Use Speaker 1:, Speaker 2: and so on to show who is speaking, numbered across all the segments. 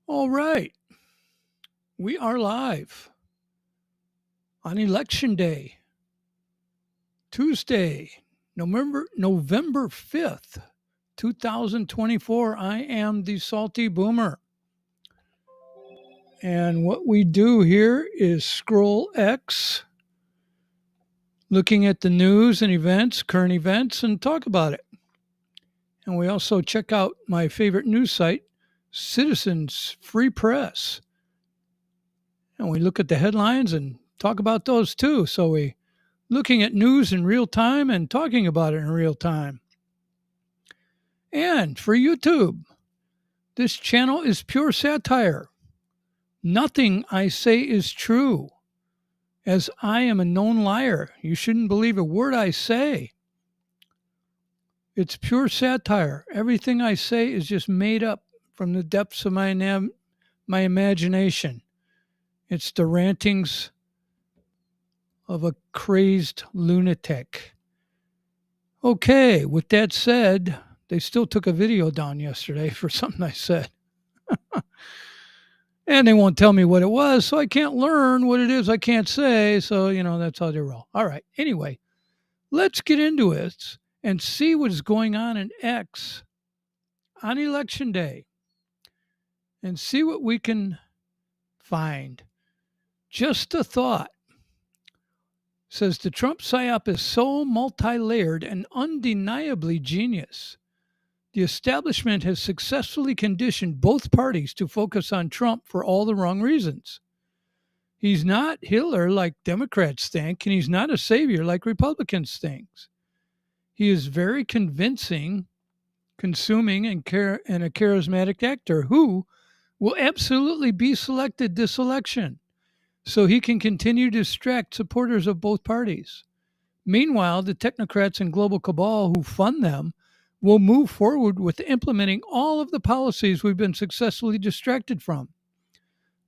Speaker 1: All right, we are live on Election Day, Tuesday, November 5th, 2024. I am the Salty Boomer. And what we do here is scroll X, looking at the news and events, current events, and talk about it. And we also check out my favorite news site, Citizens Free Press. And we look at the headlines and talk about those too. So we looking at news in real time and talking about it in real time. And for YouTube, this channel is pure satire. Nothing I say is true, as I am a known liar. You shouldn't believe a word I say. It's pure satire. Everything I say is just made up from the depths of my imagination. It's the rantings of a crazed lunatic. Okay, with that said, they still took a video down yesterday for something I said. And they won't tell me what it was, so I can't learn what it is I can't say. So, that's how they roll. All right. Anyway, let's get into it and see what is going on in X on Election Day and see what we can find. Just a thought. Says the Trump psyop is so multi-layered and undeniably genius. The establishment has successfully conditioned both parties to focus on Trump for all the wrong reasons. He's not Hitler like Democrats think, and he's not a savior like Republicans think. He is very convincing, consuming, and a charismatic actor who will absolutely be selected this election so he can continue to distract supporters of both parties. Meanwhile, the technocrats and global cabal who fund them will move forward with implementing all of the policies we've been successfully distracted from.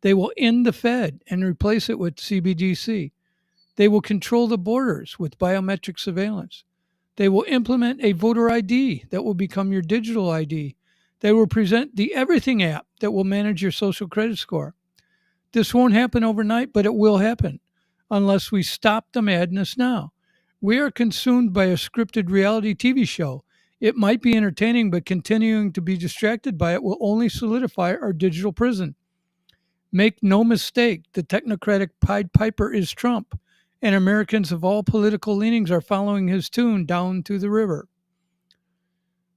Speaker 1: They will end the Fed and replace it with CBDC. They will control the borders with biometric surveillance. They will implement a voter ID that will become your digital ID. They will present the Everything app that will manage your social credit score. This won't happen overnight, but it will happen unless we stop the madness now. We are consumed by a scripted reality TV show. It might be entertaining, but continuing to be distracted by it will only solidify our digital prison. Make no mistake, the technocratic Pied Piper is Trump, and Americans of all political leanings are following his tune down to the river.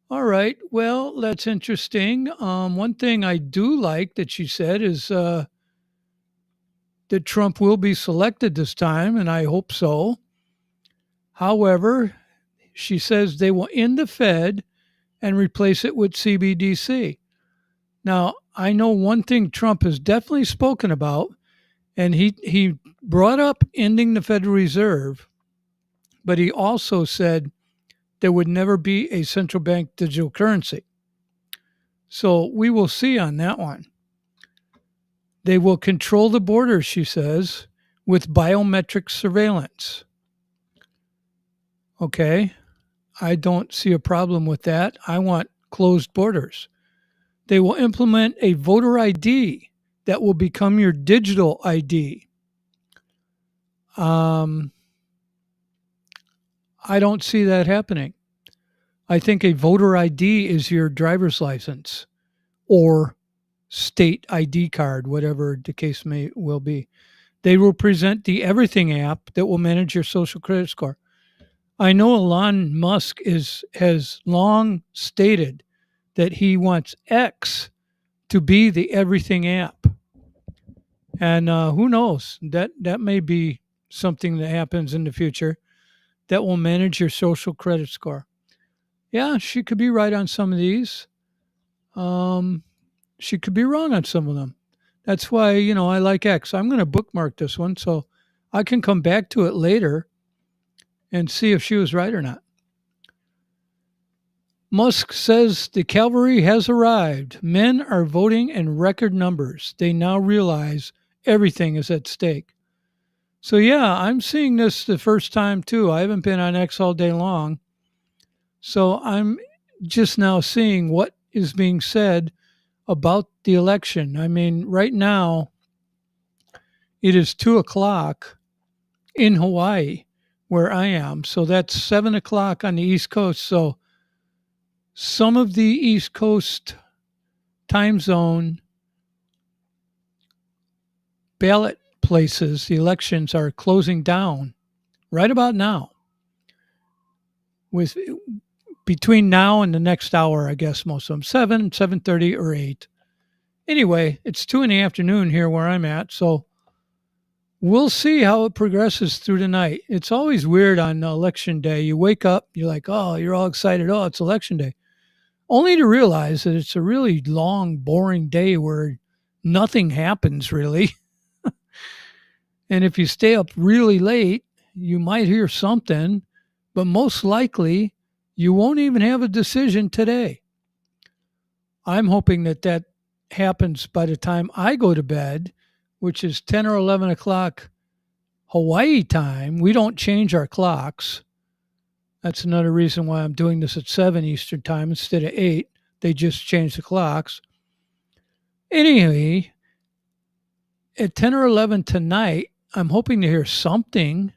Speaker 1: All right, well, that's interesting. One thing I do like that she said is that Trump will be selected this time, and I hope so. However, she says they will end the Fed and replace it with CBDC. Now, I know one thing Trump has definitely spoken about, and he brought up ending the Federal Reserve, but he also said there would never be a central bank digital currency. So we will see on that one. They will control the borders, she says, with biometric surveillance. Okay, I don't see a problem with that. I want closed borders. They will implement a voter ID that will become your digital ID. I don't see that happening. I think a voter ID is your driver's license or state ID card, whatever the case will be. They will present the Everything app that will manage your social credit score. I know Elon Musk has long stated that he wants X to be the Everything app. And who knows? That may be something that happens in the future that will manage your social credit score. Yeah, she could be right on some of these. She could be wrong on some of them. That's why, I like X. I'm going to bookmark this one so I can come back to it later and see if she was right or not. Musk says the cavalry has arrived. Men are voting in record numbers. They now realize everything is at stake. So, yeah, I'm seeing this the first time, too. I haven't been on X all day long. So I'm just now seeing what is being said about the election. I mean, right now it is 2 o'clock in Hawaii where I am. So that's 7 o'clock on the East Coast. So some of the East Coast time zone ballot places, the elections are closing down right about now. With between now and the next hour, I guess most of them 7:30, or 8. Anyway, it's 2 in the afternoon here where I'm at, so we'll see how it progresses through the night. It's always weird on election day. You wake up, you're like, oh, you're all excited. Oh, it's election day. Only to realize that it's a really long, boring day where nothing happens really. And if you stay up really late, you might hear something, but most likely you won't even have a decision today. I'm hoping that that happens by the time I go to bed, which is 10 or 11 o'clock Hawaii time. We don't change our clocks. That's another reason why I'm doing this at 7 Eastern time instead of 8. They just changed the clocks. Anyway, at 10 or 11 tonight, I'm hoping to hear something,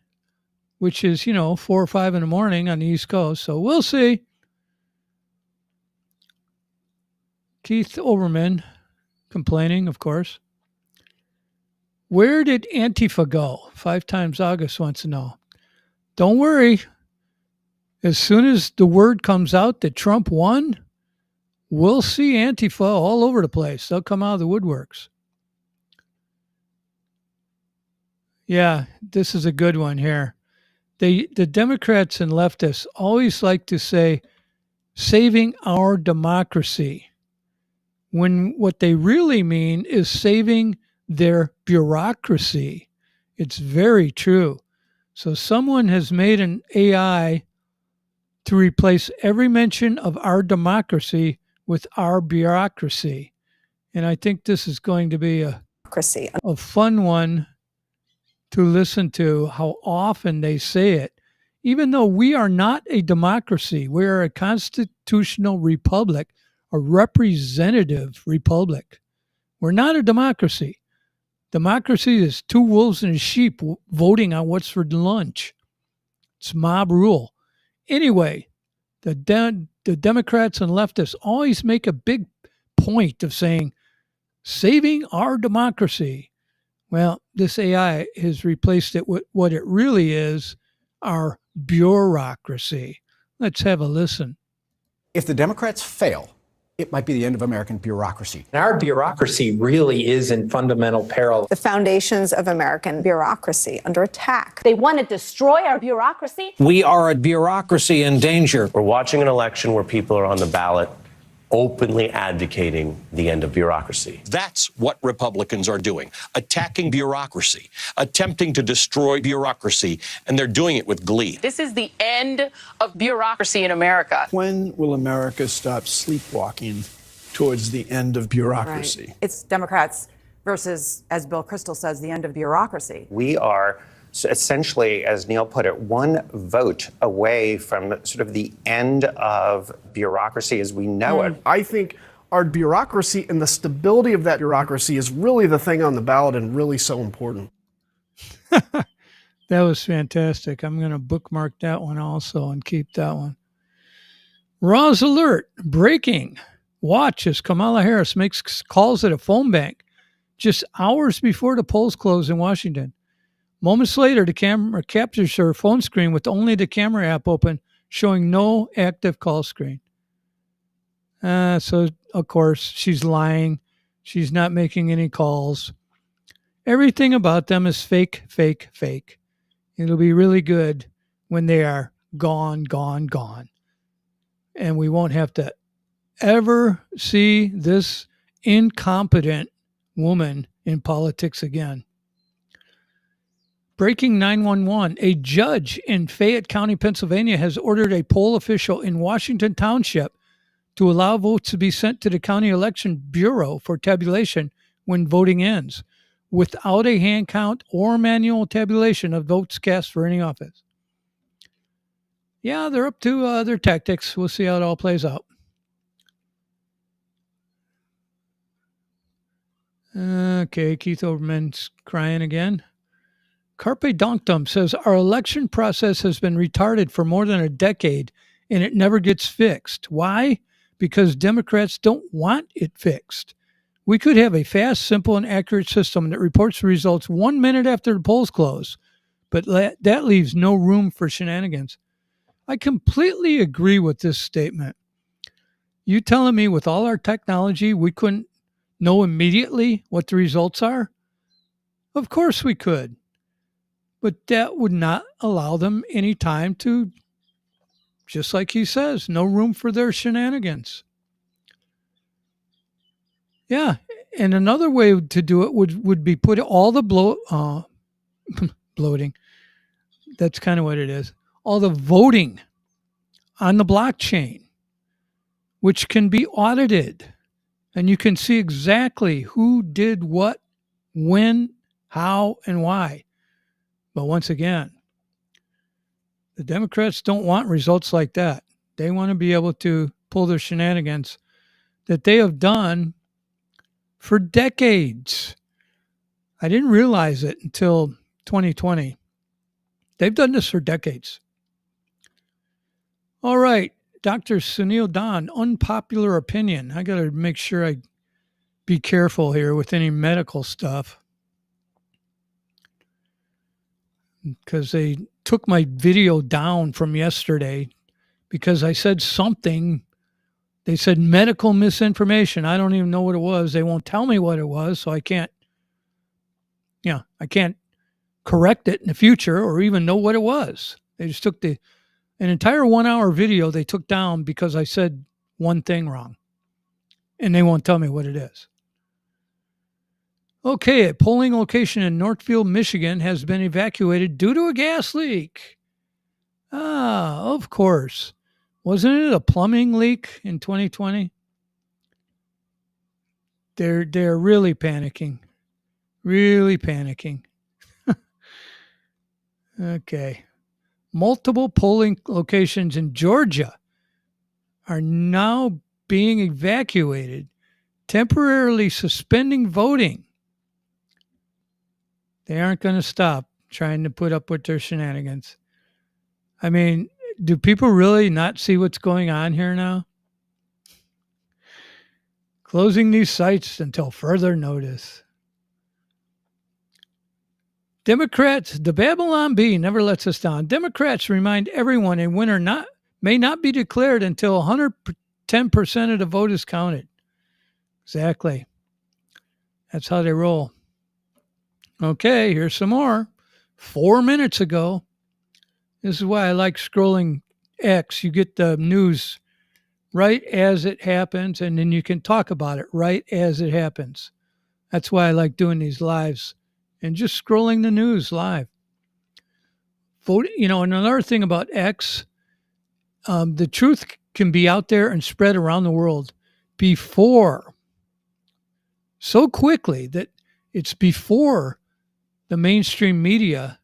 Speaker 1: which is, 4 or 5 in the morning on the East Coast. So we'll see. Keith Overman complaining, of course. Where did Antifa go? 5 times August wants to know. Don't worry. As soon as the word comes out that Trump won, we'll see Antifa all over the place. They'll come out of the woodworks. Yeah, this is a good one here. The Democrats and leftists always like to say, saving our democracy, when what they really mean is saving their bureaucracy. It's very true. So someone has made an AI to replace every mention of our democracy with our bureaucracy. And I think this is going to be a fun one to listen to, how often they say it. Even though we are not a democracy, we are a constitutional republic, a representative republic. We're not a democracy. Democracy is 2 wolves and a sheep voting on what's for lunch. It's mob rule. Anyway, the Democrats and leftists always make a big point of saying, saving our democracy. Well, this AI has replaced it with what it really is, our bureaucracy. Let's have a listen.
Speaker 2: If the Democrats fail, it might be the end of American bureaucracy.
Speaker 3: Our bureaucracy really is in fundamental peril.
Speaker 4: The foundations of American bureaucracy under attack.
Speaker 5: They want to destroy our bureaucracy.
Speaker 6: We are a bureaucracy in danger.
Speaker 7: We're watching an election where people are on the ballot openly advocating the end of bureaucracy.
Speaker 8: That's what Republicans are doing, attacking bureaucracy, attempting to destroy bureaucracy, and they're doing it with glee.
Speaker 9: This is the end of bureaucracy in America.
Speaker 10: When will America stop sleepwalking towards the end of bureaucracy?
Speaker 11: Right. It's Democrats versus, as Bill Kristol says, the end of bureaucracy.
Speaker 12: We are essentially, as Neil put it, one vote away from sort of the end of bureaucracy as we know it.
Speaker 13: I think our bureaucracy and the stability of that bureaucracy is really the thing on the ballot and really so important.
Speaker 1: That was fantastic. I'm going to bookmark that one also and keep that one. Raw's alert. Breaking. Watch as Kamala Harris makes calls at a phone bank just hours before the polls close in Washington. Moments later, the camera captures her phone screen with only the camera app open, showing no active call screen. So, of course, she's lying. She's not making any calls. Everything about them is fake, fake, fake. It'll be really good when they are gone, gone, gone. And we won't have to ever see this incompetent woman in politics again. Breaking 911. A judge in Fayette County, Pennsylvania, has ordered a poll official in Washington Township to allow votes to be sent to the County Election Bureau for tabulation when voting ends, without a hand count or manual tabulation of votes cast for any office. Yeah, they're up to their tactics. We'll see how it all plays out. Okay, Keith Oberman's crying again. Carpe Donktum says our election process has been retarded for more than a decade and it never gets fixed. Why? Because Democrats don't want it fixed. We could have a fast, simple, and accurate system that reports the results 1 minute after the polls close, but that leaves no room for shenanigans. I completely agree with this statement. You telling me with all our technology we couldn't know immediately what the results are? Of course we could. But that would not allow them any time to, just like he says, no room for their shenanigans. Yeah, and another way to do it would be put all the bloating. That's kind of what it is. All the voting on the blockchain, which can be audited, and you can see exactly who did what, when, how, and why. But once again, the Democrats don't want results like that. They want to be able to pull their shenanigans that they have done for decades. I didn't realize it until 2020. They've done this for decades. All right, Dr. Sunil Don, unpopular opinion. I got to make sure I be careful here with any medical stuff because they took my video down from yesterday because I said something. They said medical misinformation. I don't even know what it was. They won't tell me what it was, so I can't correct it in the future or even know what it was. They just took an entire 1 hour video they took down because I said one thing wrong, and they won't tell me what it is. Okay, a polling location in Northfield, Michigan has been evacuated due to a gas leak. Ah, of course. Wasn't it a plumbing leak in 2020? They're really panicking. Really panicking. Okay. Multiple polling locations in Georgia are now being evacuated, temporarily suspending voting. They aren't going to stop trying to put up with their shenanigans. I mean, do people really not see what's going on here now? Closing these sites until further notice. Democrats, the Babylon Bee never lets us down. Democrats remind everyone a winner may not be declared until 110% of the vote is counted. Exactly. That's how they roll. Okay, here's some more. 4 minutes ago. This is why I like scrolling X. You get the news right as it happens, and then you can talk about it right as it happens. That's why I like doing these lives and just scrolling the news live. Vote, and another thing about X, the truth can be out there and spread around the world so quickly that it's before the mainstream media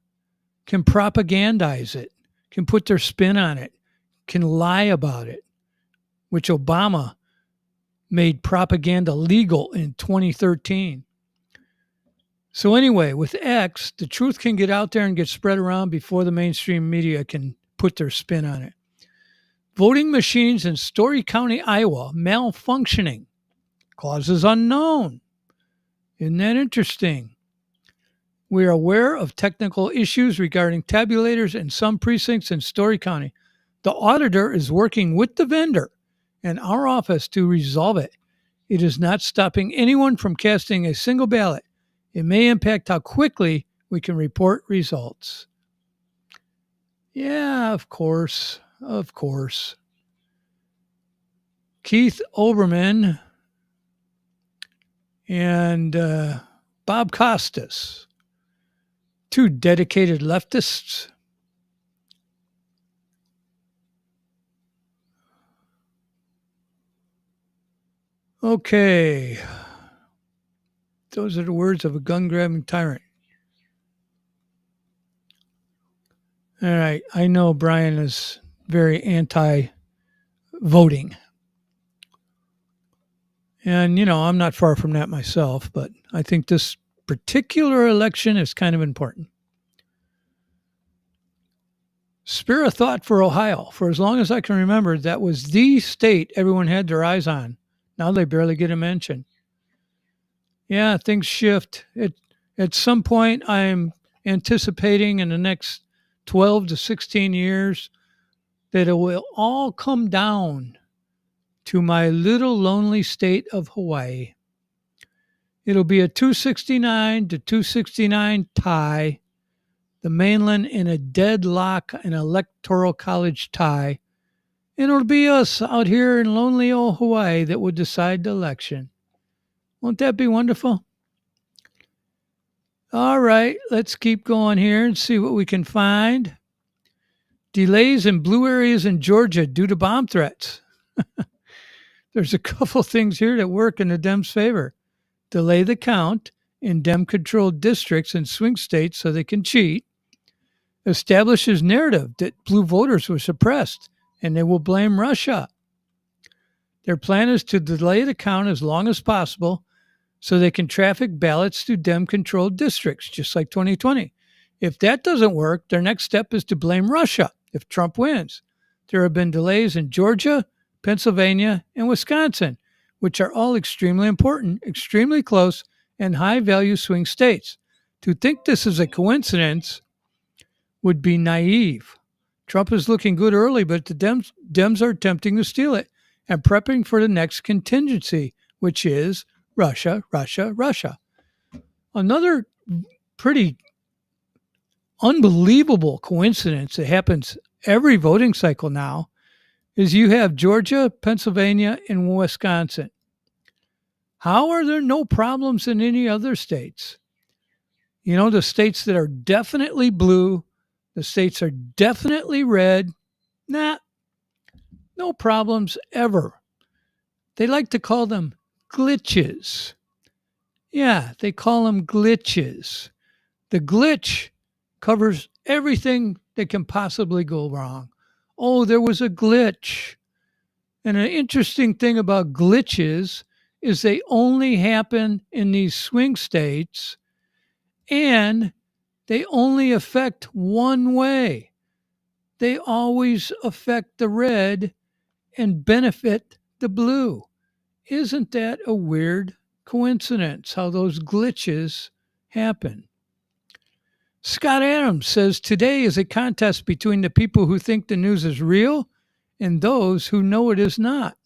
Speaker 1: can propagandize it, can put their spin on it, can lie about it, which Obama made propaganda legal in 2013. So anyway, with X, the truth can get out there and get spread around before the mainstream media can put their spin on it. Voting machines in Story County, Iowa, malfunctioning. Causes unknown. Isn't that interesting? We are aware of technical issues regarding tabulators in some precincts in Story County. The auditor is working with the vendor and our office to resolve it. It is not stopping anyone from casting a single ballot. It may impact how quickly we can report results. Yeah, of course. Of course. Keith Olbermann and Bob Costas, two dedicated leftists. Okay. Those are the words of a gun-grabbing tyrant. All right. I know Brian is very anti-voting. And, I'm not far from that myself, but I think this particular election is kind of important. Spare a thought for Ohio. For as long as I can remember, that was the state everyone had their eyes on. Now they barely get a mention. Yeah, things shift. At some point, I'm anticipating in the next 12 to 16 years that it will all come down to my little lonely state of Hawaii. It'll be a 269 to 269 tie, the mainland in a deadlock, an electoral college tie, and it'll be us out here in lonely old Hawaii that will decide the election. Won't that be wonderful? All right, let's keep going here and see what we can find. Delays in blue areas in Georgia due to bomb threats. There's a couple things here that work in the Dems' favor. Delay the count in Dem-controlled districts and swing states so they can cheat. Establishes narrative that blue voters were suppressed and they will blame Russia. Their plan is to delay the count as long as possible so they can traffic ballots through Dem-controlled districts, just like 2020. If that doesn't work, their next step is to blame Russia if Trump wins. There have been delays in Georgia, Pennsylvania, and Wisconsin, which are all extremely important, extremely close, and high-value swing states. To think this is a coincidence would be naive. Trump is looking good early, but the Dems are attempting to steal it and prepping for the next contingency, which is Russia, Russia, Russia. Another pretty unbelievable coincidence that happens every voting cycle now is you have Georgia, Pennsylvania, and Wisconsin. How are there no problems in any other states? The states that are definitely blue, the states are definitely red. Nah, no problems ever. They like to call them glitches. Yeah, they call them glitches. The glitch covers everything that can possibly go wrong. Oh, there was a glitch. And an interesting thing about glitches is they only happen in these swing states and they only affect one way. They always affect the red and benefit the blue. Isn't that a weird coincidence how those glitches happen? Scott Adams says today is a contest between the people who think the news is real and those who know it is not.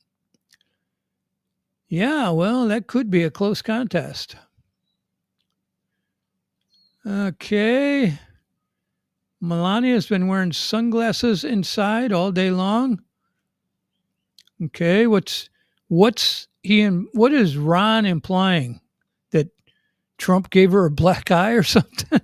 Speaker 1: Yeah, well, that could be a close contest. Okay. Melania's been wearing sunglasses inside all day long. Okay, what is Ron implying? That Trump gave her a black eye or something?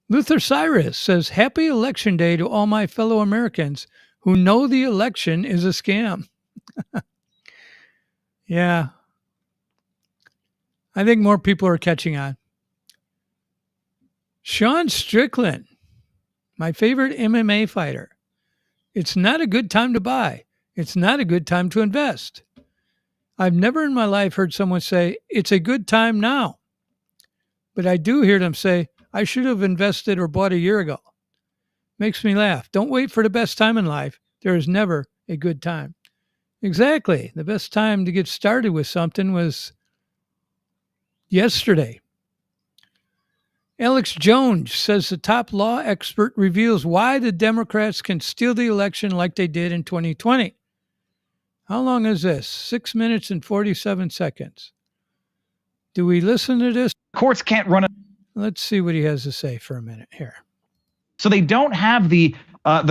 Speaker 1: Luther Cyrus says, happy election day to all my fellow Americans who know the election is a scam. Yeah. I think more people are catching on. Sean Strickland, my favorite MMA fighter. It's not a good time to buy. It's not a good time to invest. I've never in my life heard someone say, it's a good time now. But I do hear them say, I should have invested or bought a year ago. Makes me laugh. Don't wait for the best time in life. There is never a good time. Exactly. The best time to get started with something was yesterday. Alex Jones says the top law expert reveals why the Democrats can steal the election like they did in 2020. How long is this? 6 minutes and 47 seconds. Do we listen to this?
Speaker 14: Courts can't run it.
Speaker 1: Let's see what he has to say for a minute here.
Speaker 14: So they don't have the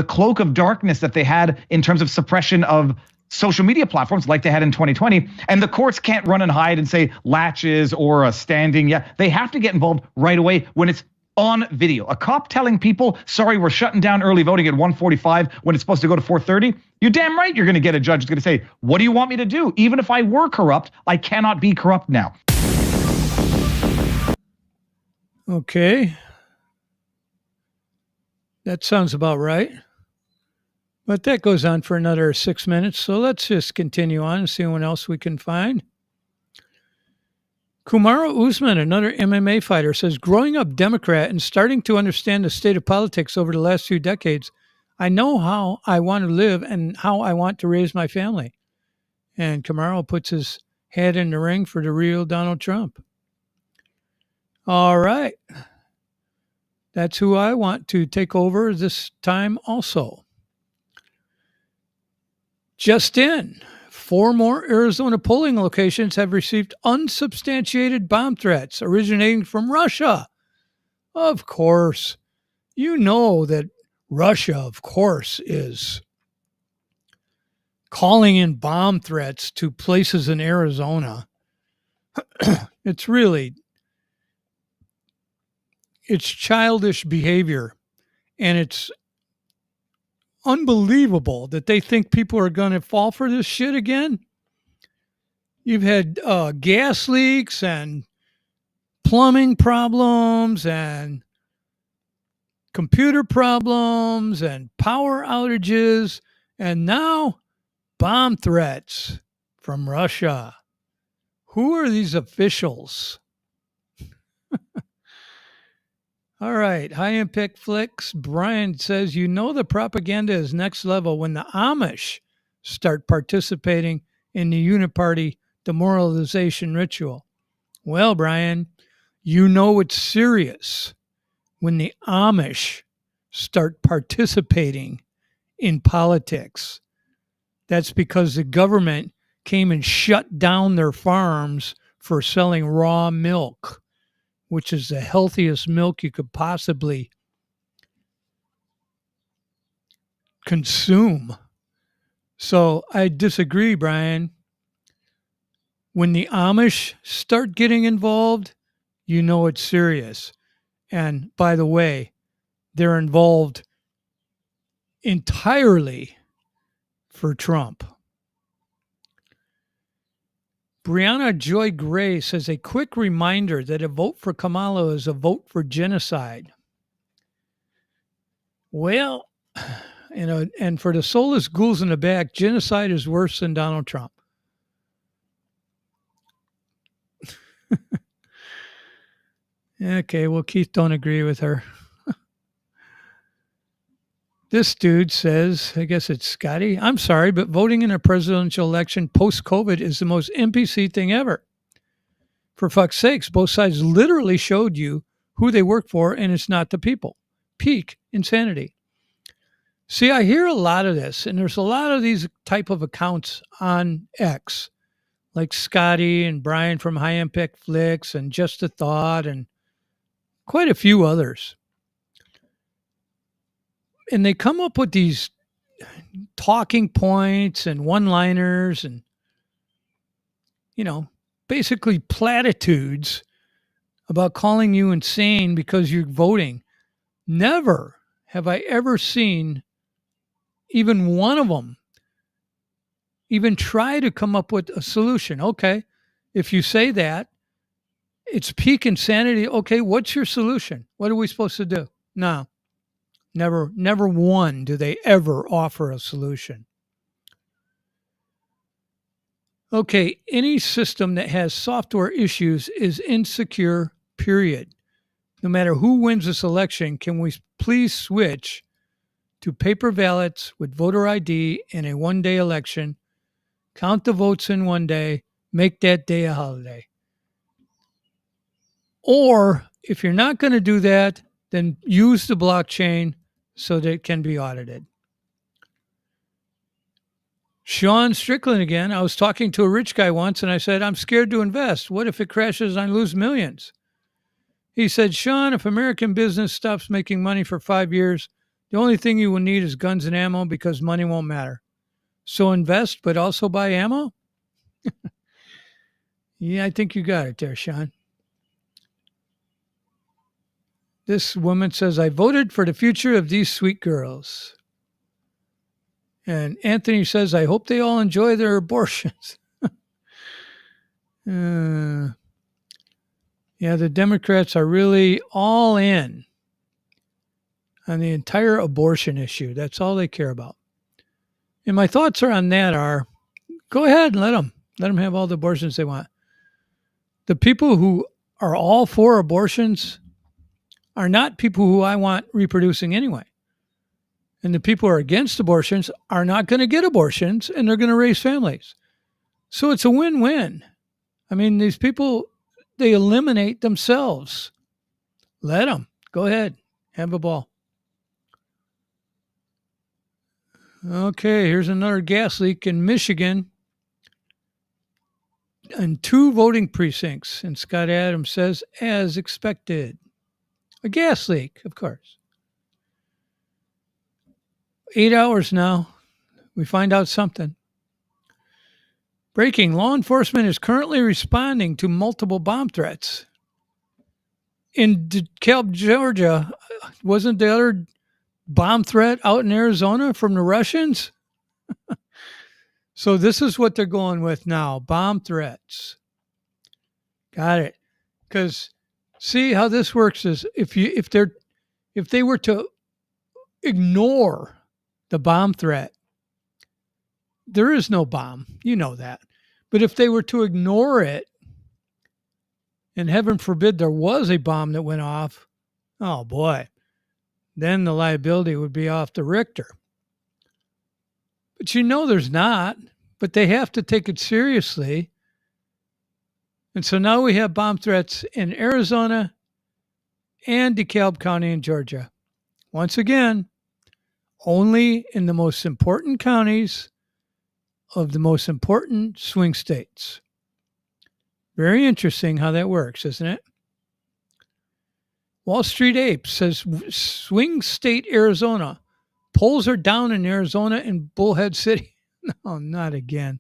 Speaker 14: cloak of darkness that they had in terms of suppression of social media platforms like they had in 2020. And the courts can't run and hide and say latches or a standing. Yeah, they have to get involved right away when it's on video. A cop telling people, sorry, we're shutting down early voting at 1:45 when it's supposed to go to 4:30. You're damn right you're going to get a judge who's going to say, what do you want me to do? Even if I were corrupt, I cannot be corrupt now.
Speaker 1: Okay. That sounds about right. But that goes on for another 6 minutes, so let's just continue on and see what else we can find. Kamaru Usman, another MMA fighter, says, growing up Democrat and starting to understand the state of politics over the last few decades, I know how I want to live and how I want to raise my family. And Kamaru puts his head in the ring for the real Donald Trump. All right. That's who I want to take over this time also. Just in, 4 more Arizona polling locations have received unsubstantiated bomb threats originating from Russia. Of course, you know that Russia, of course, is calling in bomb threats to places in Arizona. It's childish behavior, and it's unbelievable that they think people are going to fall for this shit again. You've had gas leaks and plumbing problems and computer problems and power outages, and now bomb threats from Russia. Who are these officials? All right, High Impact Flicks. Brian says, you know the propaganda is next level when the Amish start participating in the uniparty demoralization ritual. Well, Brian, you know it's serious when the Amish start participating in politics. That's because the government came and shut down their farms for selling raw milk, which is the healthiest milk you could possibly consume. So I disagree, Brian. When the Amish start getting involved, you know it's serious. And by the way, they're involved entirely for Trump. Brianna Joy Gray says, a quick reminder that a vote for Kamala is a vote for genocide. Well, and for the soulless ghouls in the back, genocide is worse than Donald Trump. Okay, well, Keith don't agree with her. This dude says, I guess it's Scotty, I'm sorry, but voting in a presidential election post-COVID is the most NPC thing ever. For fuck's sakes, both sides literally showed you who they work for, and it's not the people. Peak insanity. See, I hear a lot of this, and there's a lot of these type of accounts on X, like Scotty and Brian from High Impact Flicks and Just a Thought and quite a few others. And they come up with these talking points and one-liners and, basically platitudes about calling you insane because you're voting. Never have I ever seen even one of them even try to come up with a solution. Okay, if you say that, it's peak insanity. Okay, what's your solution? What are we supposed to do? No, never one do they ever offer a solution. Okay, any system that has software issues is insecure, period. No matter who wins this election, can we please switch to paper ballots with voter ID in a one-day election, count the votes in one day, make that day a holiday? Or if you're not going to do that, then use the blockchain so that it can be audited. Sean Strickland again. I was talking to a rich guy once and I said, I'm scared to invest. What if it crashes and I lose millions? He said, Sean, if American business stops making money for 5 years, the only thing you will need is guns and ammo because money won't matter. So invest, but also buy ammo? Yeah, I think you got it there, Sean. This woman says, I voted for the future of these sweet girls. And Anthony says, I hope they all enjoy their abortions. Yeah, the Democrats are really all in on the entire abortion issue. That's all they care about. And my thoughts are on that are, go ahead and let them have all the abortions they want. The people who are all for abortions are not people who I want reproducing anyway. And the people who are against abortions are not going to get abortions, and they're going to raise families. So it's a win-win. I mean, these people, they eliminate themselves. Let them. Go ahead. Have a ball. Okay, here's another gas leak in Michigan and 2 voting precincts. And Scott Adams says, as expected. A gas leak, of course. 8 hours now. We find out something. Breaking, law enforcement is currently responding to multiple bomb threats. In DeKalb, Georgia, wasn't the other bomb threat out in Arizona from the Russians? So this is what they're going with now, bomb threats. Got it. Because see how this works is if they were to ignore the bomb threat, there is no bomb. You know that. But if they were to ignore it, and heaven forbid there was a bomb that went off, oh boy, then the liability would be off the Richter. But there's not, but they have to take it seriously. And so now we have bomb threats in Arizona and DeKalb County in Georgia. Once again, only in the most important counties of the most important swing states. Very interesting how that works, isn't it? Wall Street Ape says swing state Arizona. Polls are down in Arizona and Bullhead City. No, not again.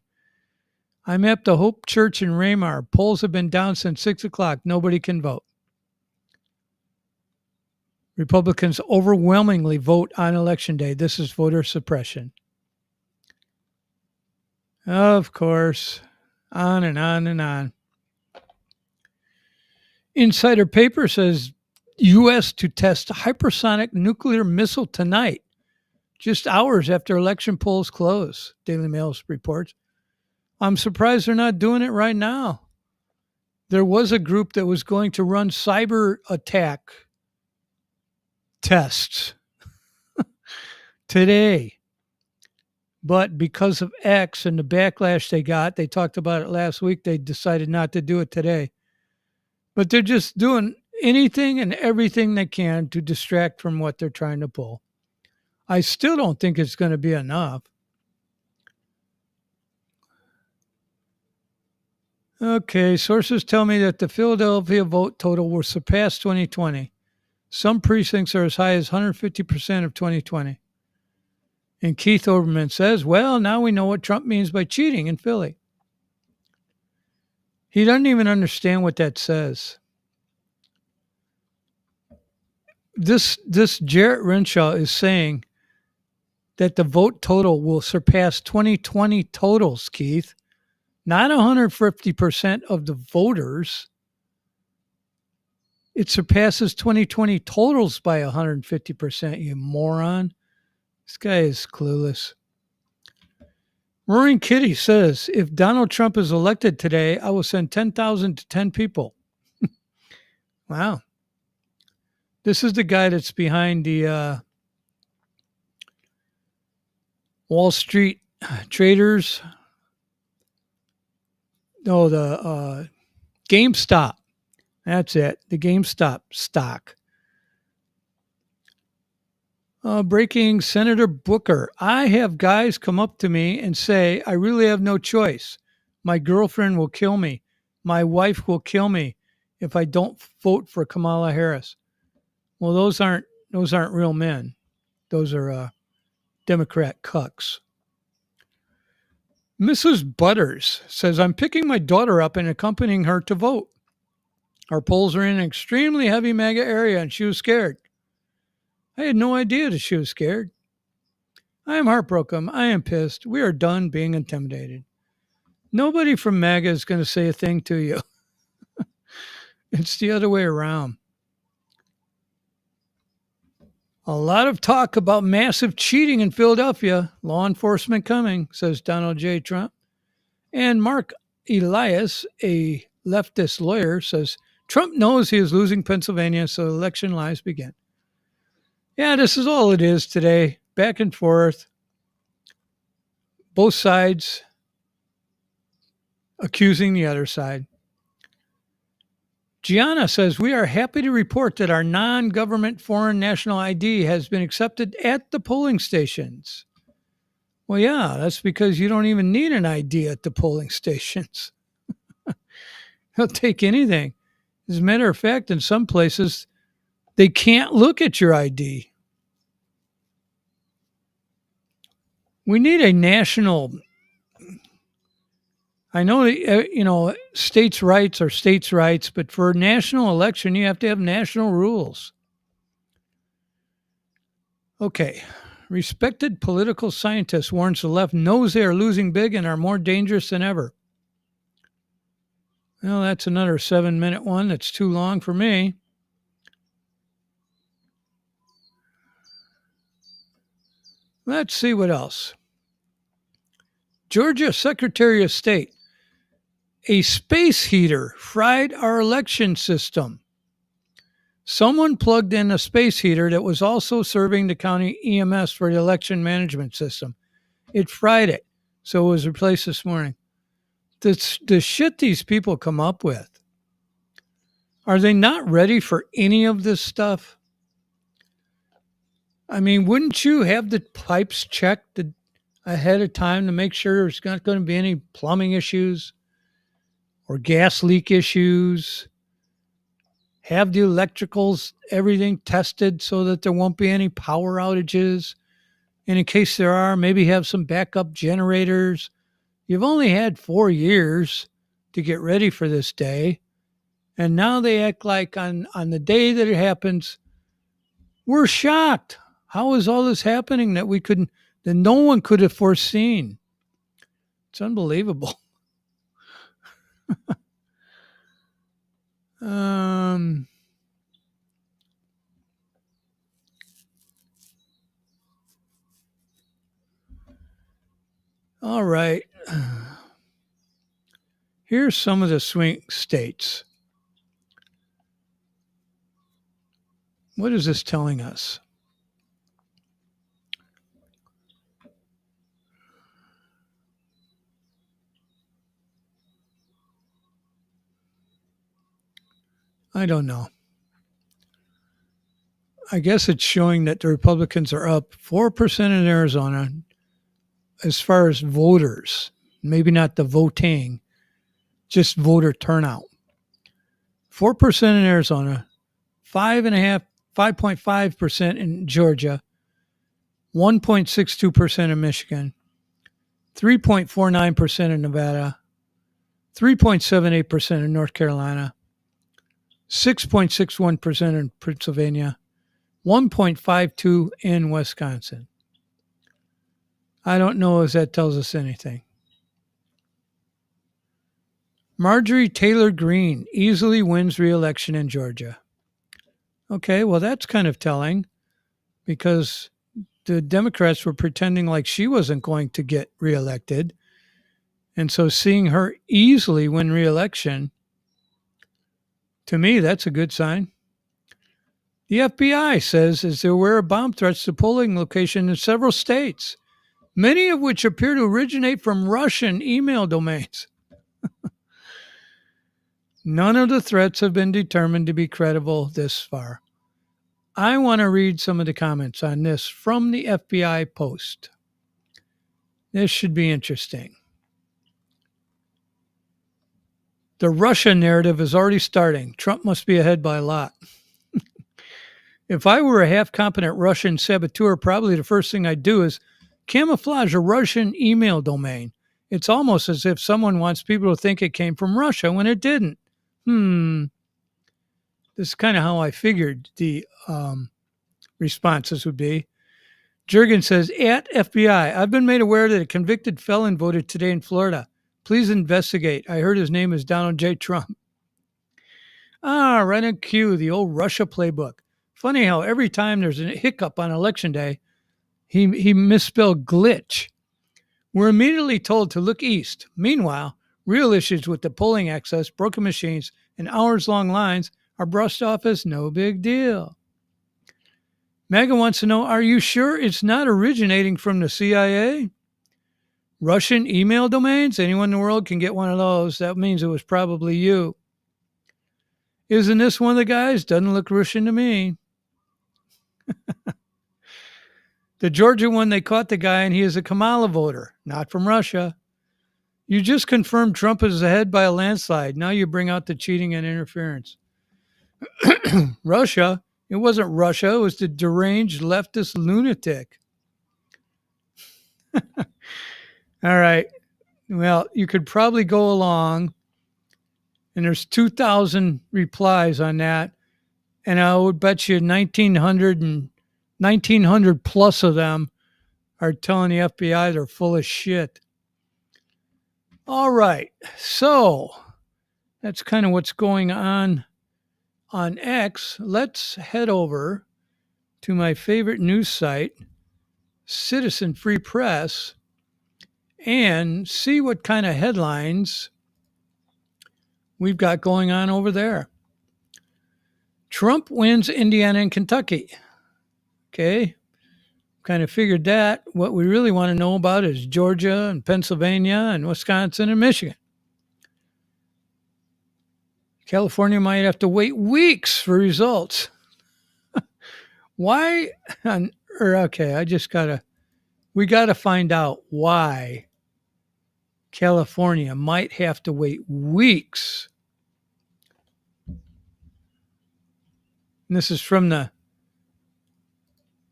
Speaker 1: I'm at the Hope Church in Raymar. Polls have been down since 6 o'clock. Nobody can vote. Republicans overwhelmingly vote on Election Day. This is voter suppression. Of course. On and on and on. Insider paper says U.S. to test hypersonic nuclear missile tonight, just hours after election polls close, Daily Mail reports. I'm surprised they're not doing it right now. There was a group that was going to run cyber attack tests today. But because of X and the backlash they got, they talked about it last week, they decided not to do it today. But they're just doing anything and everything they can to distract from what they're trying to pull. I still don't think it's going to be enough. Okay, sources tell me that the Philadelphia vote total will surpass 2020. Some precincts are as high as 150% of 2020. And Keith Olbermann says, well, now we know what Trump means by cheating in Philly. He doesn't even understand what that says. This Jarrett Renshaw is saying that the vote total will surpass 2020 totals, Keith. Not 150% of the voters. It surpasses 2020 totals by 150%, you moron. This guy is clueless. Roaring Kitty says, if Donald Trump is elected today, I will send 10,000 to 10 people. Wow. This is the guy that's behind the Wall Street traders. No, the GameStop. That's it. The GameStop stock. Breaking Senator Booker. I have guys come up to me and say, I really have no choice. My girlfriend will kill me. My wife will kill me if I don't vote for Kamala Harris. Well, those aren't real men. Those are Democrat cucks. Mrs. Butters says, I'm picking my daughter up and accompanying her to vote. Our polls are in an extremely heavy MAGA area, and she was scared. I had no idea that she was scared. I am heartbroken. I am pissed. We are done being intimidated. Nobody from MAGA is going to say a thing to you. It's the other way around. A lot of talk about massive cheating in Philadelphia. Law enforcement coming, says Donald J. Trump. And Mark Elias, a leftist lawyer, says Trump knows he is losing Pennsylvania, so election lies begin. Yeah, this is all it is today. Back and forth. Both sides accusing the other side. Gianna says, we are happy to report that our non-government foreign national ID has been accepted at the polling stations. Well, yeah, that's because you don't even need an ID at the polling stations. They'll take anything. As a matter of fact, in some places, they can't look at your ID. We need a national, I know, states' rights are states' rights, but for a national election, you have to have national rules. Okay. Respected political scientist warns the left knows they are losing big and are more dangerous than ever. Well, that's another 7-minute one. That's too long for me. Let's see what else. Georgia Secretary of State. A space heater fried our election system. Someone plugged in a space heater that was also serving the county EMS for the election management system. It fried it, so it was replaced this morning. The shit these people come up with. Are they not ready for any of this stuff? I mean, wouldn't you have the pipes checked ahead of time to make sure there's not going to be any plumbing issues or gas leak issues? Have the electricals, everything tested so that there won't be any power outages. And in case there are, maybe have some backup generators. You've only had 4 years to get ready for this day. And now they act like on the day that it happens, we're shocked. How is all this happening that no one could have foreseen? It's unbelievable. All right. Here's some of the swing states. What is this telling us? I don't know. I guess it's showing that the Republicans are up 4% in Arizona as far as voters. Maybe not the voting, just voter turnout. 4% in Arizona, 5.5% in Georgia, 1.62% in Michigan, 3.49% in Nevada, 3.78% in North Carolina, 6.61% in Pennsylvania, 1.52% in Wisconsin. I don't know if that tells us anything. Marjorie Taylor Greene easily wins re-election in Georgia. Okay, well, that's kind of telling because the Democrats were pretending like she wasn't going to get reelected. And so seeing her easily win re-election, to me, that's a good sign. The FBI says is they're aware of bomb threats to polling locations in several states, many of which appear to originate from Russian email domains. None of the threats have been determined to be credible this far. I want to read some of the comments on this from the FBI post. This should be interesting. The Russia narrative is already starting. Trump must be ahead by a lot. If I were a half-competent Russian saboteur, probably the first thing I'd do is camouflage a Russian email domain. It's almost as if someone wants people to think it came from Russia when it didn't. This is kind of how I figured the responses would be. Jurgen says, at FBI, I've been made aware that a convicted felon voted today in Florida. Please investigate. I heard his name is Donald J. Trump. Right on cue, the old Russia playbook. Funny how every time there's a hiccup on election day, he misspelled glitch. We're immediately told to look east. Meanwhile, real issues with the polling access, broken machines, and hours-long lines are brushed off as no big deal. Megan wants to know, are you sure it's not originating from the CIA? Russian email domains? Anyone in the world can get one of those. That means it was probably you. Isn't this one of the guys? Doesn't look Russian to me. The Georgia one, they caught the guy and he is a Kamala voter, not from Russia. You just confirmed Trump is ahead by a landslide. Now you bring out the cheating and interference. Russia? It wasn't Russia. It was the deranged leftist lunatic. All right. Well, you could probably go along, and there's 2,000 replies on that, and I would bet you 1,900 plus of them are telling the FBI they're full of shit. All right. So that's kind of what's going on X. Let's head over to my favorite news site, Citizen Free Press, and see what kind of headlines we've got going on over there. Trump wins Indiana and Kentucky. Okay. Kind of figured that. What we really want to know about is Georgia and Pennsylvania and Wisconsin and Michigan. California might have to wait weeks for results. Why? We got to find out why California might have to wait weeks. And this is from the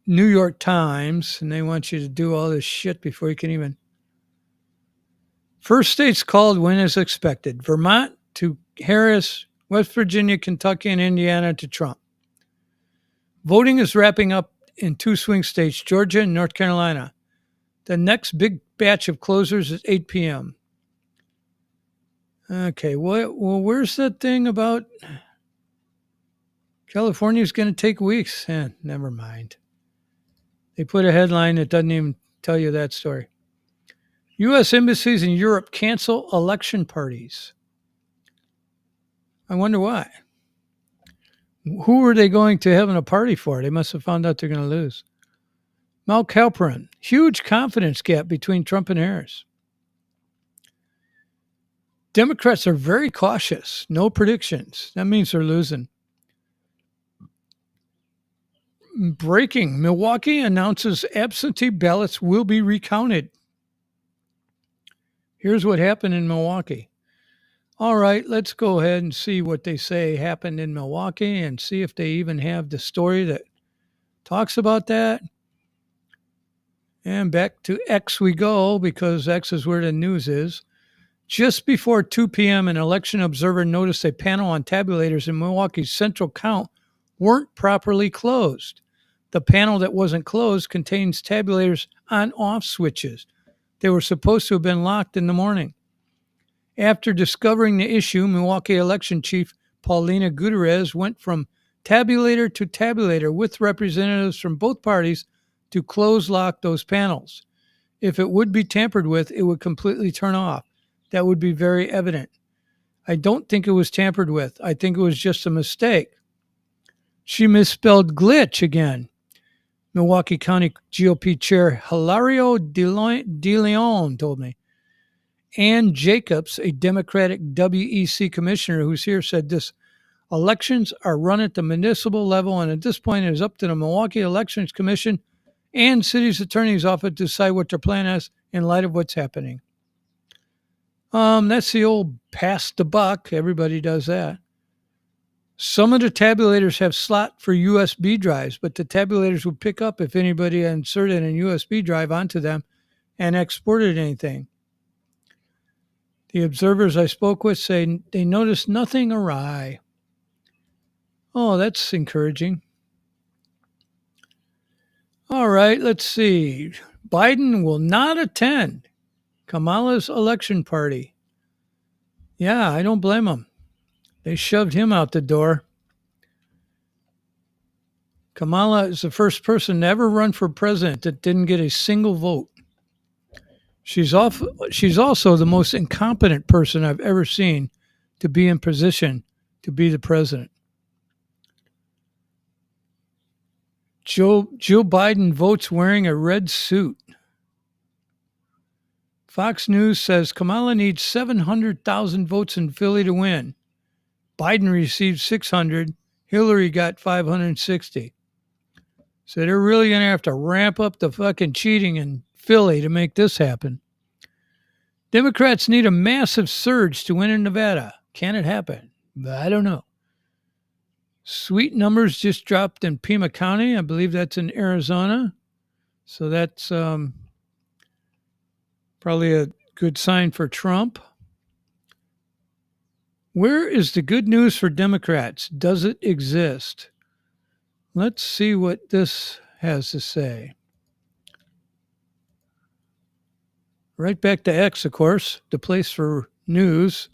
Speaker 1: New York Times, and they want you to do all this shit before you can even. First states called win as expected. Vermont to Harris, West Virginia, Kentucky, and Indiana to Trump. Voting is wrapping up in 2 swing states, Georgia and North Carolina. The next big batch of closers is 8 p.m. Okay, well, where's that thing about California's going to take weeks? Never mind. They put a headline that doesn't even tell you that story. U.S. embassies in Europe cancel election parties. I wonder why. Who are they going to having a party for? They must have found out they're going to lose. Mal Calperin, huge confidence gap between Trump and Harris. Democrats are very cautious. No predictions. That means they're losing. Breaking. Milwaukee announces absentee ballots will be recounted. Here's what happened in Milwaukee. All right, let's go ahead and see what they say happened in Milwaukee and see if they even have the story that talks about that. And back to X we go, because X is where the news is. Just before 2 p.m., an election observer noticed a panel on tabulators in Milwaukee's central count weren't properly closed. The panel that wasn't closed contains tabulators on-off switches. They were supposed to have been locked in the morning. After discovering the issue, Milwaukee election chief Paulina Gutierrez went from tabulator to tabulator with representatives from both parties to close lock those panels. If it would be tampered with, it would completely turn off. That would be very evident. I don't think it was tampered with. I think it was just a mistake. She misspelled glitch again. Milwaukee County GOP Chair Hilario De Leon told me. Ann Jacobs, a Democratic WEC commissioner who's here, said this: elections are run at the municipal level, and at this point it is up to the Milwaukee Elections Commission and city's attorney's office to decide what their plan is in light of what's happening. That's the old pass the buck. Everybody does that. Some of the tabulators have slot for USB drives, but the tabulators will pick up if anybody inserted a USB drive onto them and exported anything. The observers I spoke with say they noticed nothing awry. Oh, that's encouraging. All right, let's see. Biden will not attend Kamala's election party. Yeah, I don't blame him. They shoved him out the door. Kamala is the first person to ever run for president that didn't get a single vote. She's also the most incompetent person I've ever seen to be in position to be the president. Joe Biden votes wearing a red suit. Fox News says Kamala needs 700,000 votes in Philly to win. Biden received 600. Hillary got 560. So they're really going to have to ramp up the fucking cheating in Philly to make this happen. Democrats need a massive surge to win in Nevada. Can it happen? I don't know. Sweet numbers just dropped in Pima County. I believe that's in Arizona. So that's probably a good sign for Trump. Where is the good news for Democrats? Does it exist? Let's see what this has to say. Right back to X, of course, the place for news.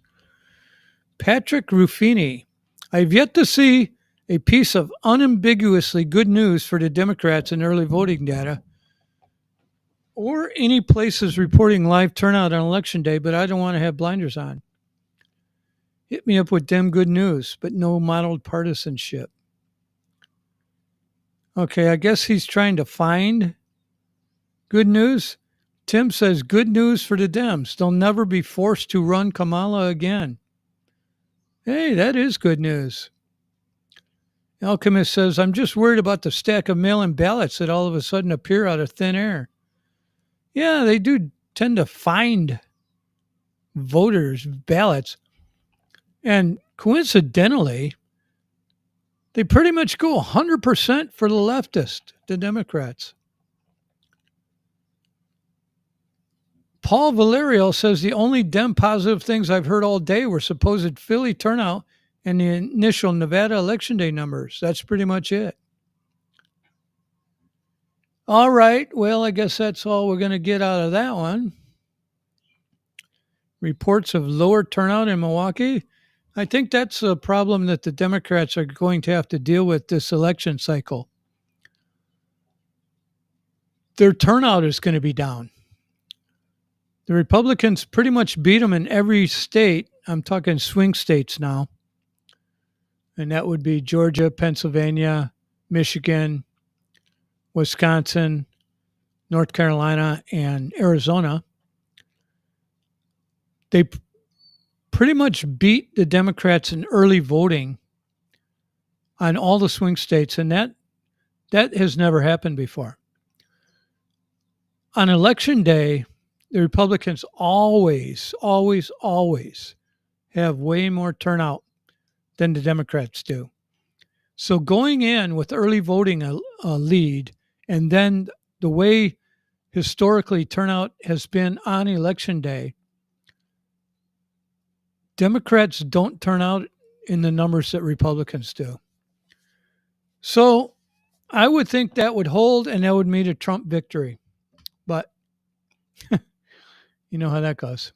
Speaker 1: Patrick Ruffini. I've yet to see a piece of unambiguously good news for the Democrats in early voting data or any places reporting live turnout on Election Day, but I don't want to have blinders on. Hit me up with damn good news, but no modeled partisanship. Okay, I guess he's trying to find good news. Tim says, good news for the Dems. They'll never be forced to run Kamala again. Hey, that is good news. Alchemist says, I'm just worried about the stack of mail-in ballots that all of a sudden appear out of thin air. Yeah, they do tend to find voters' ballots. And coincidentally, they pretty much go 100% for the leftist, the Democrats. Paul Valerio says the only Dem positive things I've heard all day were supposed Philly turnout and the initial Nevada Election Day numbers. That's pretty much it. All right. Well, I guess that's all we're going to get out of that one. Reports of lower turnout in Milwaukee. I think that's a problem that the Democrats are going to have to deal with this election cycle. Their turnout is going to be down. The Republicans pretty much beat them in every state. I'm talking swing states now. And that would be Georgia, Pennsylvania, Michigan, Wisconsin, North Carolina, and Arizona. They pretty much beat the Democrats in early voting on all the swing states, and that has never happened before. On Election Day, the Republicans always have way more turnout than the Democrats do. So going in with early voting a lead, and then the way historically turnout has been on Election Day, Democrats don't turn out in the numbers that Republicans do. So I would think that would hold, and that would mean a Trump victory. But you know how that goes.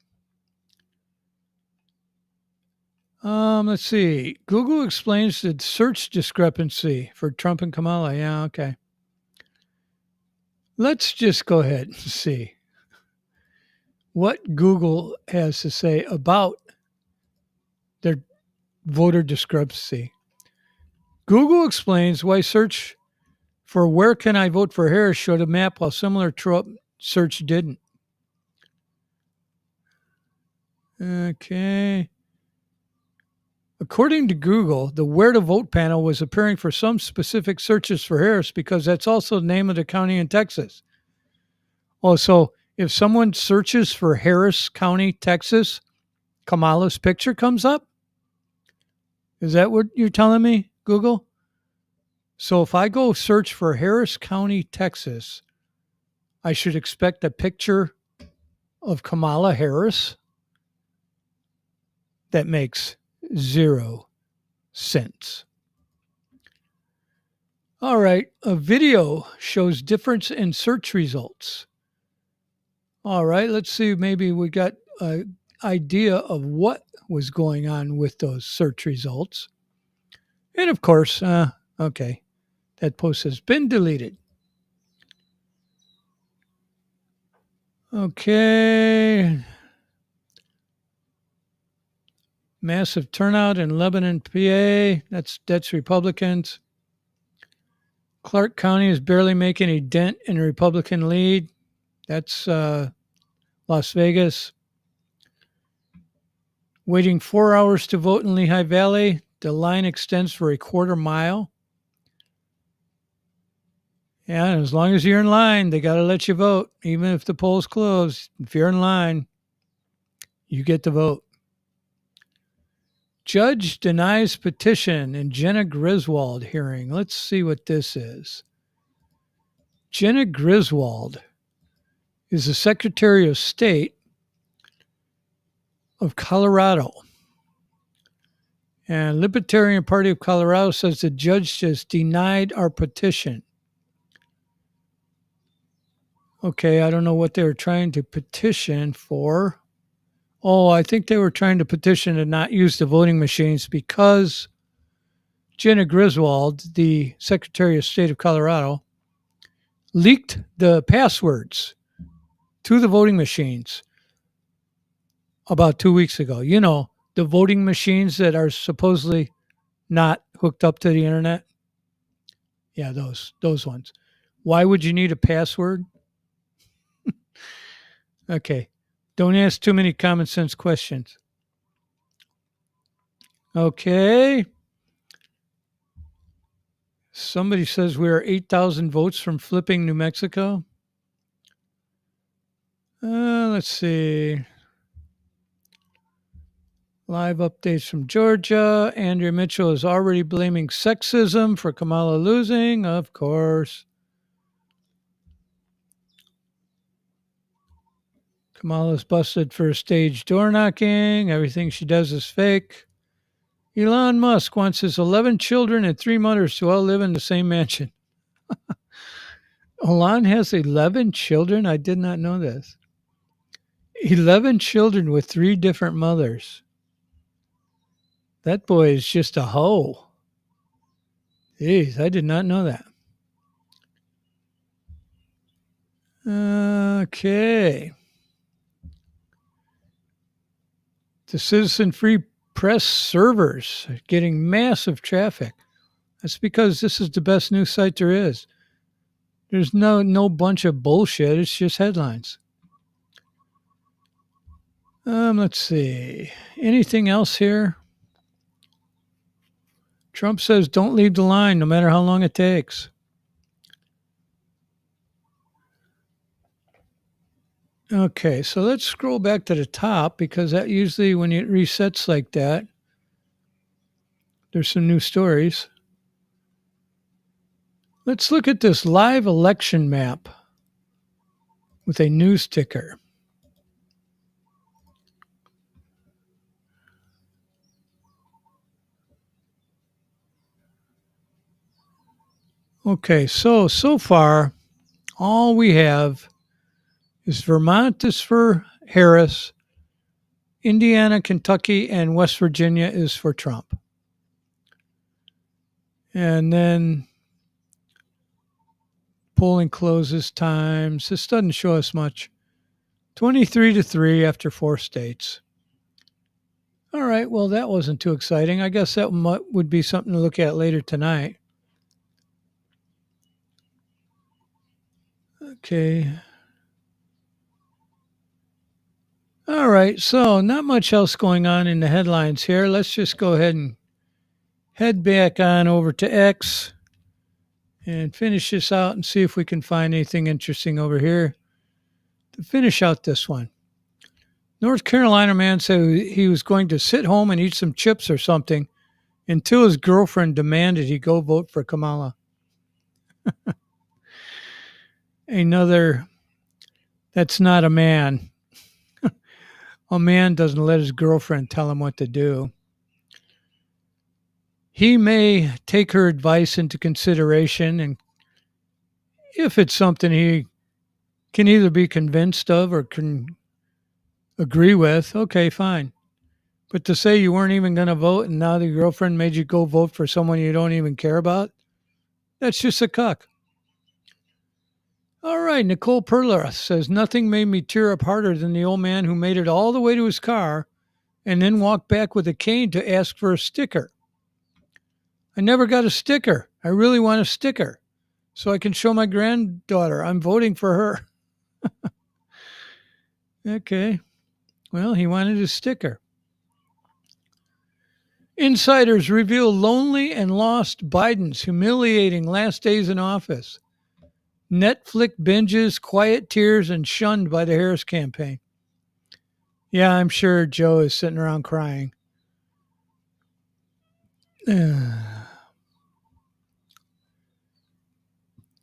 Speaker 1: Let's see. Google explains the search discrepancy for Trump and Kamala. Yeah, okay. Let's just go ahead and see what Google has to say about their voter discrepancy. Google explains why search for where can I vote for Harris showed a map while similar Trump search didn't. Okay. According to Google, the Where to Vote panel was appearing for some specific searches for Harris because that's also the name of the county in Texas. Oh, so if someone searches for Harris County, Texas, Kamala's picture comes up? Is that what you're telling me, Google? So if I go search for Harris County, Texas, I should expect a picture of Kamala Harris? That makes 0 sense. All right, a video shows difference in search results. All right, let's see, maybe we got an idea of what was going on with those search results. And of course, okay, That post has been deleted. Okay. Massive turnout in Lebanon, PA. That's Republicans. Clark County is barely making a dent in a Republican lead. That's Las Vegas. Waiting 4 hours to vote in Lehigh Valley. The line extends for a quarter mile. Yeah, and as long as you're in line, they got to let you vote. Even if the polls close, if you're in line, you get to vote. Judge denies petition in Jenna Griswold hearing. Let's see what this is. Jenna Griswold is the Secretary of State of Colorado. And Libertarian Party of Colorado says the judge just denied our petition. Okay, I don't know what they were trying to petition for. Oh, I think they were trying to petition to not use the voting machines because Jenna Griswold, the Secretary of State of Colorado, leaked the passwords to the voting machines about 2 weeks ago. You know, the voting machines that are supposedly not hooked up to the internet. Yeah, those ones. Why would you need a password? Okay. Don't ask too many common sense questions. Okay. Somebody says we are 8,000 votes from flipping New Mexico. Let's see. Live updates from Georgia. Andrea Mitchell is already blaming sexism for Kamala losing, of course. Kamala's busted for stage door knocking. Everything she does is fake. Elon Musk wants his 11 children and 3 mothers to all live in the same mansion. Elon has 11 children? I did not know this. 11 children with 3 different mothers. That boy is just a hoe. Jeez, I did not know that. Okay. The Citizen Free Press servers are getting massive traffic. That's because this is the best news site there is. There's no bunch of bullshit. It's just headlines. Let's see. Anything else here? Trump says don't leave the line no matter how long it takes. Okay, so let's scroll back to the top because that usually when it resets like that, there's some new stories. Let's look at this live election map with a news ticker. Okay, so far, all we have is Vermont is for Harris, Indiana, Kentucky, and West Virginia is for Trump. And then polling closes times. This doesn't show us much. 23-3 after 4 states. All right, well, that wasn't too exciting. I guess that would be something to look at later tonight. Okay. All right, so not much else going on in the headlines here. Let's just go ahead and head back on over to X and finish this out and see if we can find anything interesting over here to finish out this one. North Carolina man said he was going to sit home and eat some chips or something until his girlfriend demanded he go vote for Kamala. Another, that's not a man. A man doesn't let his girlfriend tell him what to do. He may take her advice into consideration, and if it's something he can either be convinced of or can agree with, okay, fine. But to say you weren't even going to vote and now the girlfriend made you go vote for someone you don't even care about, That's just a cuck. All right, Nicole Perler says, nothing made me tear up harder than the old man who made it all the way to his car and then walked back with a cane to ask for a sticker. I never got a sticker. I really want a sticker so I can show my granddaughter I'm voting for her. Okay. Well, he wanted a sticker. Insiders reveal lonely and lost Biden's humiliating last days in office. Netflix binges, quiet tears, and shunned by the Harris campaign. Yeah, I'm sure Joe is sitting around crying. All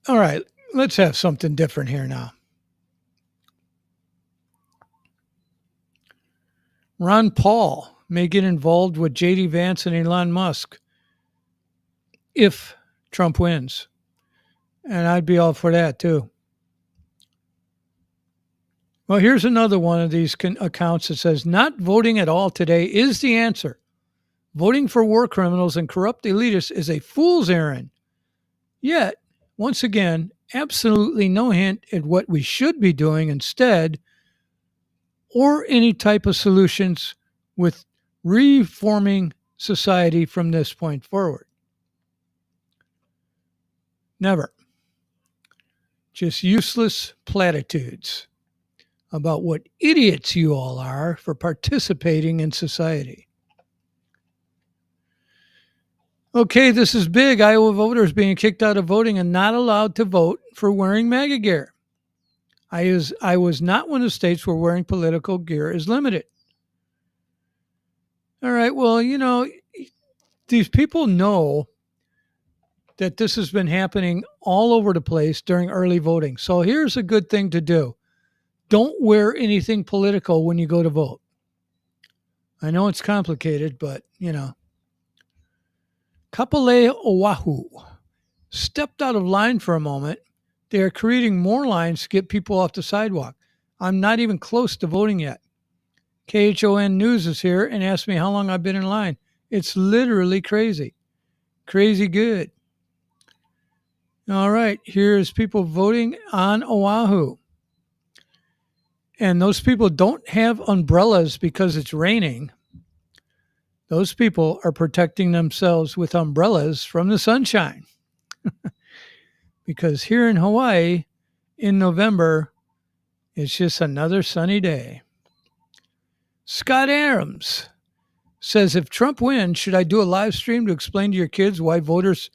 Speaker 1: right, let's have something different here now. Ron Paul may get involved with J.D. Vance and Elon Musk if Trump wins. And I'd be all for that, too. Well, here's another one of these accounts that says, not voting at all today is the answer. Voting for war criminals and corrupt elitists is a fool's errand. Yet, once again, absolutely no hint at what we should be doing instead, or any type of solutions with reforming society from this point forward. Never. Just useless platitudes about what idiots you all are for participating in society. Okay, this is big. Iowa voters being kicked out of voting and not allowed to vote for wearing MAGA gear. I was not one of the states where wearing political gear is limited. All right, well, you know, these people know that this has been happening all over the place during early voting. So here's a good thing to do. Don't wear anything political when you go to vote. I know it's complicated, but, you know. Kapolei Oahu stepped out of line for a moment. They are creating more lines to get people off the sidewalk. I'm not even close to voting yet. KHON News is here and asked me how long I've been in line. It's literally crazy. Crazy good. All right, here's people voting on Oahu. And those people don't have umbrellas because it's raining. Those people are protecting themselves with umbrellas from the sunshine. Because here in Hawaii, in November, it's just another sunny day. Scott Adams says, if Trump wins, should I do a live stream to explain to your kids why voters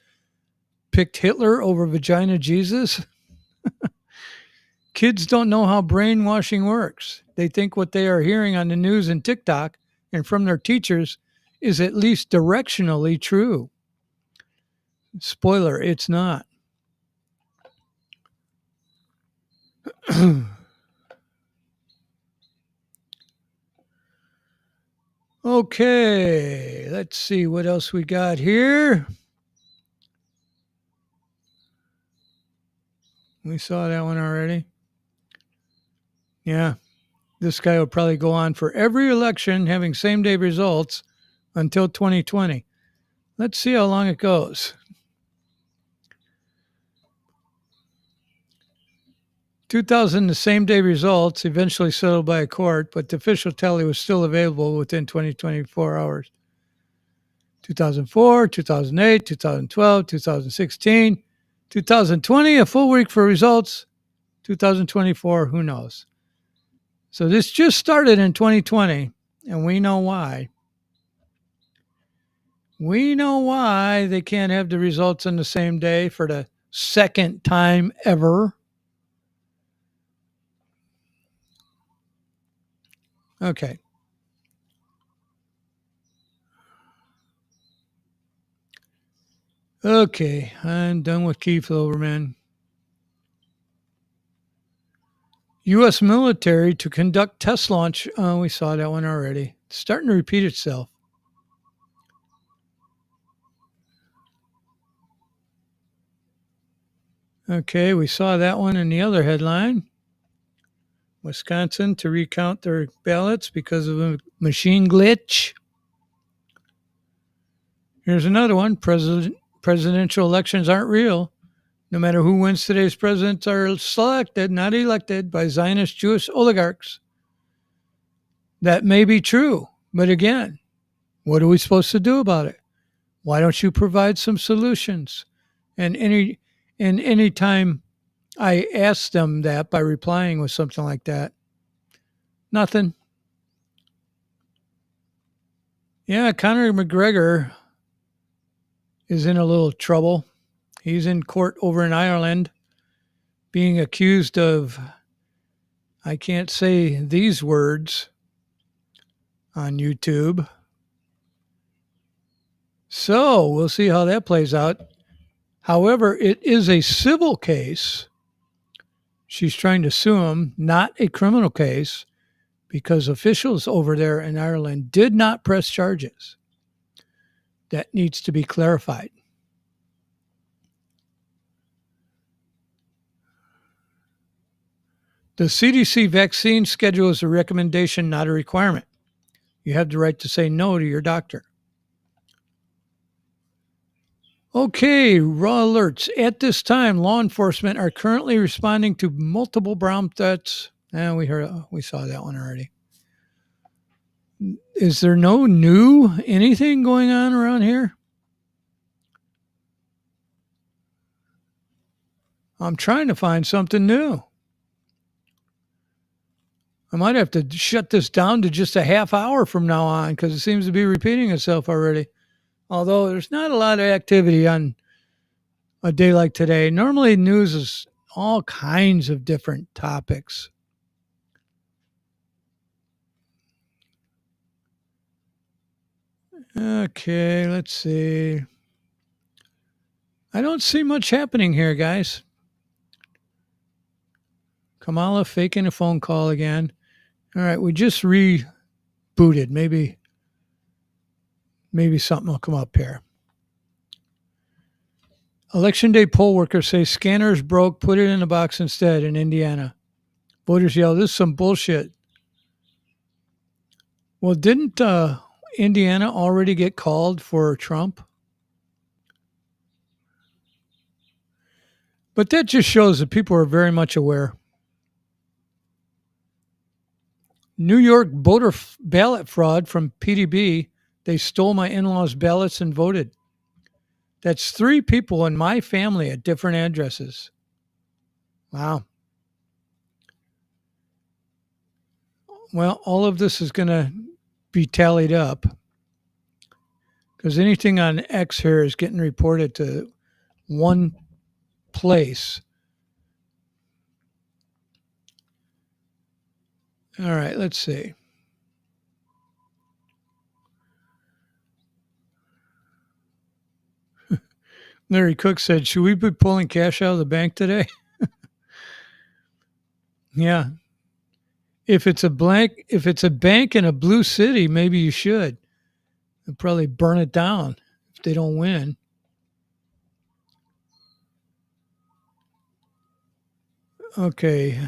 Speaker 1: picked Hitler over Vagina Jesus? Kids don't know how brainwashing works. They think what they are hearing on the news and TikTok and from their teachers is at least directionally true. Spoiler, it's not. Okay, let's see what else we got here. We saw that one already. Yeah, this guy will probably go on for every election having same-day results until 2020. Let's see how long it goes. 2000, the same-day results eventually settled by a court, but the official tally was still available within 24 hours. 2004, 2008, 2012, 2016, 2020, a full week for results. 2024, who knows? So this just started in 2020, and we know why. We know why they can't have the results on the same day for the second time ever. Okay. Okay, I'm done with Keith Silverman. U.S. military to conduct test launch. Oh, we saw that one already. It's starting to repeat itself. Okay, we saw that one in the other headline. Wisconsin to recount their ballots because of a machine glitch. Here's another one. Presidential elections aren't real. No matter who wins today's presidents are selected, not elected, by Zionist Jewish oligarchs. That may be true, but again, what are we supposed to do about it? Why don't you provide some solutions? And any time I ask them that by replying with something like that, nothing. Yeah, Conor McGregor is in a little trouble. He's in court over in Ireland being accused of, I can't say these words on YouTube. So we'll see how that plays out. However, it is a civil case. She's trying to sue him, not a criminal case, because officials over there in Ireland did not press charges. That needs to be clarified. The CDC vaccine schedule is a recommendation, not a requirement. You have the right to say no to your doctor. Okay, raw alerts. At this time, law enforcement are currently responding to multiple bomb threats. We saw that one already. Is there no new anything going on around here? I'm trying to find something new. I might have to shut this down to just a half hour from now on because it seems to be repeating itself already. Although there's not a lot of activity on a day like today. Normally news is all kinds of different topics. Okay, let's see. I don't see much happening here, guys. Kamala faking a phone call again. All right, we just rebooted. Maybe something will come up here. Election day poll workers say scanners broke, put it in a box instead in Indiana. Voters yell, this is some bullshit. Well, didn't Indiana already get called for Trump? But that just shows that people are very much aware. New York voter ballot fraud from PDB. They stole my in-laws' ballots and voted. That's 3 people in my family at different addresses. Wow. Well, all of this is going to be tallied up because anything on X here is getting reported to one place. All right, let's see. Larry Cook said, should we be pulling cash out of the bank today? Yeah. If it's a bank in a blue city, maybe you should. They'll probably burn it down if they don't win. Okay.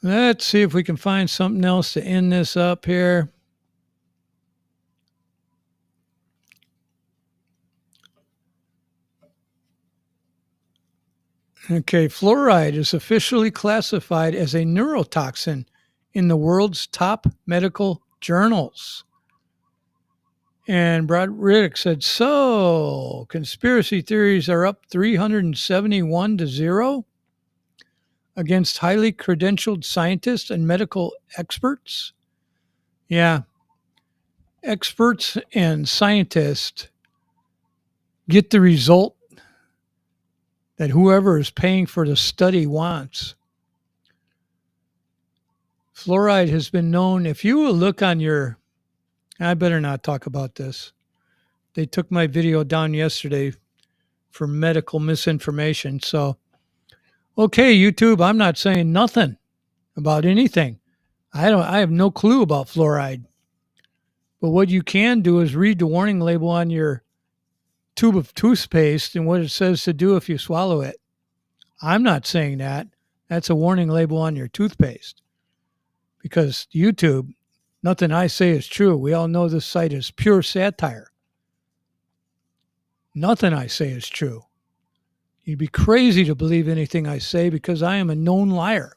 Speaker 1: Let's see if we can find something else to end this up here. Okay, fluoride is officially classified as a neurotoxin in the world's top medical journals. And Brad Riddick said, so conspiracy theories are up 371 to 0 against highly credentialed scientists and medical experts. Yeah, experts and scientists get the result that whoever is paying for the study wants. Fluoride has been known, if you will look on your, I better not talk about this. They took my video down yesterday for medical misinformation. So, okay, YouTube, I'm not saying nothing about anything. I have no clue about fluoride. But what you can do is read the warning label on your tube of toothpaste and what it says to do if you swallow it. I'm not saying that. That's a warning label on your toothpaste. Because YouTube, nothing I say is true. We all know this site is pure satire. Nothing I say is true. You'd be crazy to believe anything I say because I am a known liar.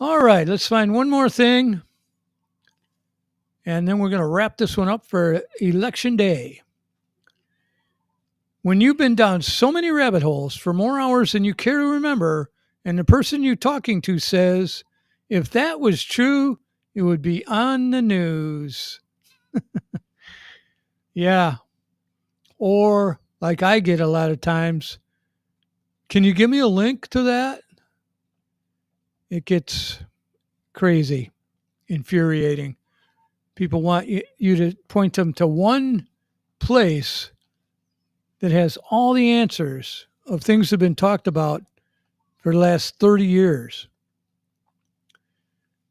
Speaker 1: All right, let's find one more thing. And then we're going to wrap this one up for Election Day. When you've been down so many rabbit holes for more hours than you care to remember, and the person you're talking to says, if that was true, it would be on the news. Yeah. Or, like I get a lot of times, can you give me a link to that? It gets crazy, infuriating. People want you to point them to one place that has all the answers of things that have been talked about for the last 30 years.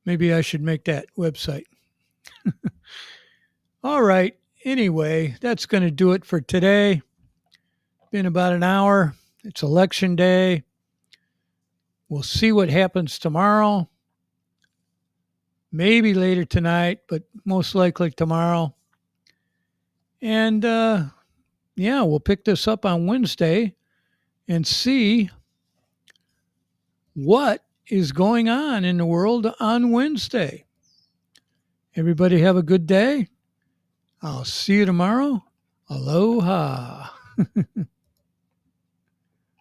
Speaker 1: Maybe I should make that website. All right. Anyway, that's going to do it for today. Been about an hour. It's election day. We'll see what happens tomorrow. Maybe later tonight, but most likely tomorrow. And yeah, we'll pick this up on Wednesday and see what is going on in the world on Wednesday. Everybody have a good day. I'll see you tomorrow. Aloha.